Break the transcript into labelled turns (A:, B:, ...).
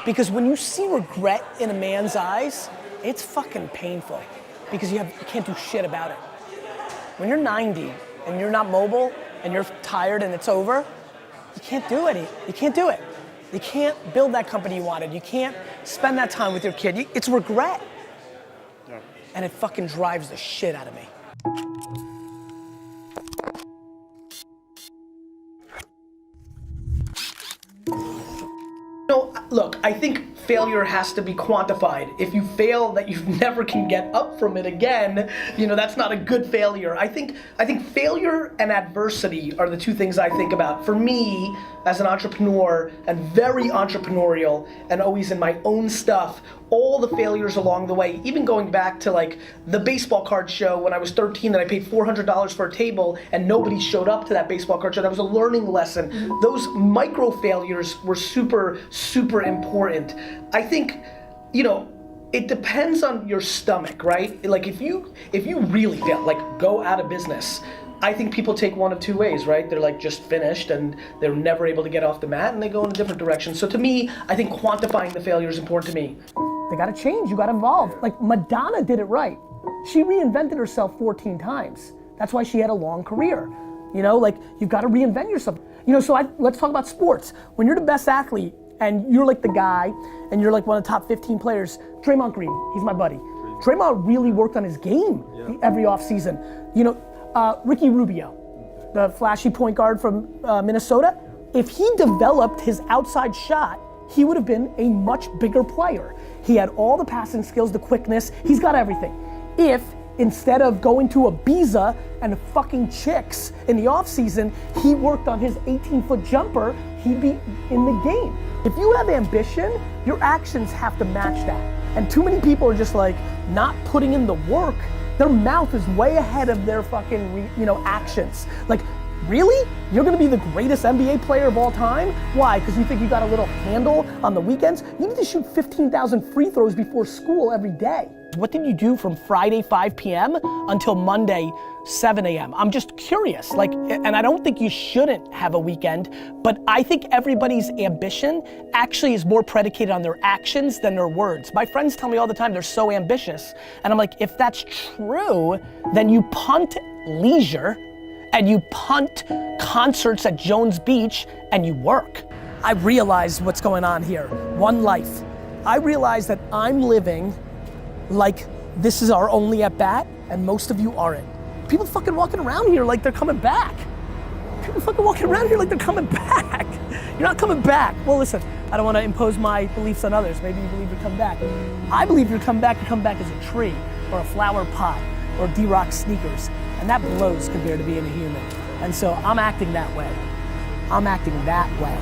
A: Because when you see regret in a man's eyes, it's fucking painful because you can't do shit about it. When you're 90 and you're not mobile and you're tired and it's over, you can't do it. You can't do it. You can't build that company you wanted. You can't spend that time with your kid. It's regret. Yeah. And it fucking drives the shit out of me. Look, I think failure has to be quantified. If you fail that you never can get up from it again, that's not a good failure. I think failure and adversity are the two things I think about. For me, as an entrepreneur and very entrepreneurial and always in my own stuff, all the failures along the way, even going back to like the baseball card show when I was 13 and I paid $400 for a table and nobody showed up to that baseball card show. That was a learning lesson. Those micro failures were super, super important. I think, it depends on your stomach, right? Like if you really fail, like go out of business, I think people take one of two ways, right? They're like just finished and they're never able to get off the mat and they go in a different direction. So to me, I think quantifying the failure is important to me. They gotta change, you gotta evolve. Like Madonna did it right. She reinvented herself 14 times. That's why she had a long career. Like you've gotta reinvent yourself. So let's talk about sports. When you're the best athlete and you're like the guy and you're like one of the top 15 players, Draymond Green, he's my buddy. Draymond really worked on his game every off season. Ricky Rubio, the flashy point guard from Minnesota, if he developed his outside shot, he would have been a much bigger player. He had all the passing skills, the quickness, he's got everything. If instead of going to Ibiza and fucking chicks in the off season, he worked on his 18-foot jumper, he'd be in the game. If you have ambition, your actions have to match that. And too many people are just like not putting in the work. Their mouth is way ahead of their fucking, actions. Like, really? You're gonna be the greatest NBA player of all time? Why? Because you think you got a little handle on the weekends? You need to shoot 15,000 free throws before school every day. What did you do from Friday 5 p.m. until Monday 7 a.m.? I'm just curious, and I don't think you shouldn't have a weekend, but I think everybody's ambition actually is more predicated on their actions than their words. My friends tell me all the time they're so ambitious, and I'm like, if that's true, then you punt leisure, and you punt concerts at Jones Beach, and you work. I realize what's going on here. One life. I realize that I'm living like this is our only at bat, and most of you aren't. People fucking walking around here like they're coming back. People fucking walking around here like they're coming back. You're not coming back. Well, listen, I don't want to impose my beliefs on others. Maybe you believe you're coming back. I believe you come back as a tree, or a flower pot, or D-Rock sneakers. And that blows compared to being a human. And so I'm acting that way. I'm acting that way.